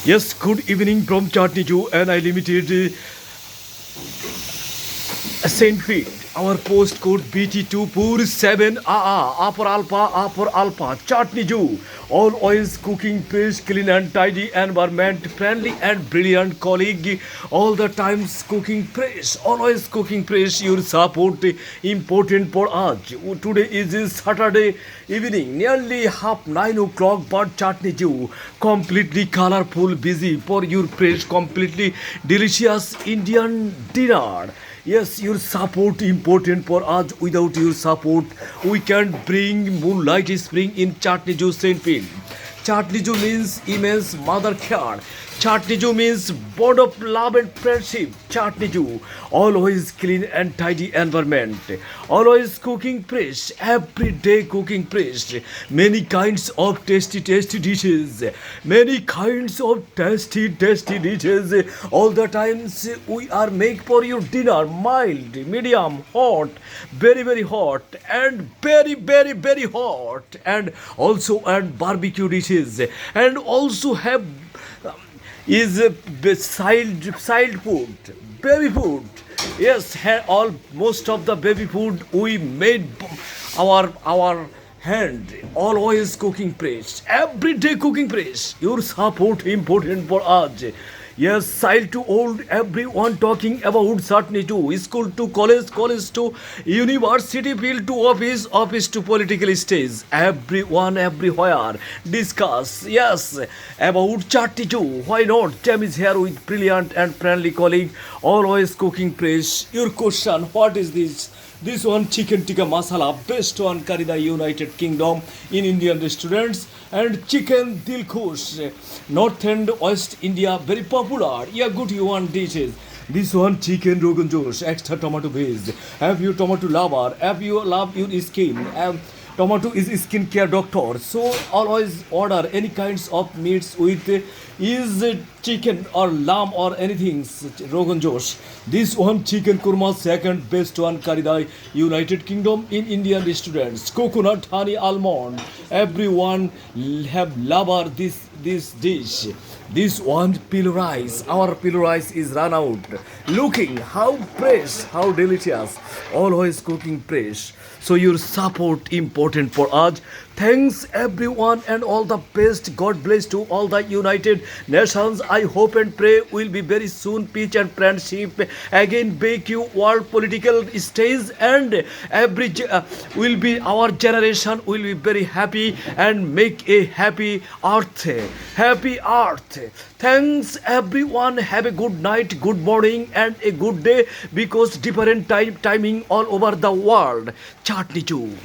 Yes, good evening from Chatni Jew and I limited Saint Feet. Our postcode BT2 Pur 7 Upper Alpha Chatni Jew. Always cooking fresh, clean and tidy, environment friendly and brilliant colleague. All the times cooking fresh, always cooking fresh. Your support important for us. Today is Saturday evening, nearly half 9 o'clock. But Chatni Jew completely colorful, busy for your fresh, completely delicious Indian dinner. Yes, your support important for us. Without your support, we can't bring moonlight spring in Chatni Jew Saint Field. Chatni Jew means immense mother care. Chatni Jew means bond of love and friendship. Chatni Jew, always clean and tidy environment. Always cooking fresh, every day cooking fresh. Many kinds of tasty dishes. Many kinds of tasty dishes. All the times we are make for your dinner mild, medium, hot, very hot, and very hot, and also and barbecue dishes, and also have is child food, baby food. Yes, all most of the baby food we made our hand, always cooking fresh, every day cooking fresh. Your support important for us. Yes, child to old, everyone talking about Chatni Jew. School to college to university, field to office to political stage. Everyone, everywhere discuss, yes, about Chatni Jew. Why not? Jam is here with brilliant and friendly colleague, always cooking fresh. Your question, what is this? This one chicken tikka masala based on Karida United Kingdom in Indian restaurants, and chicken dil khush North and West India very popular. Yeah, good you want dishes. This one chicken rogan josh extra tomato base. Have you tomato lover? Have you love your skin? Tomato is skincare doctor. So always order any kinds of meats with is chicken or lamb or anything rogan josh. This one chicken kurma second best one Karidai United Kingdom in Indian restaurants. Coconut honey almond. Everyone have lover this dish. This one pillow rice. Our pillow rice is run out. Looking how fresh, how delicious. Always cooking fresh. So your support important for us. Thanks everyone and all the best. God bless to all the United Nations. I hope and pray will be very soon peace and friendship again back you world political stage, and every will be our generation will be very happy and make a happy earth. Happy earth. Thanks everyone. Have a good night, good morning, and a good day because different timing all over the world. Chatni Jew.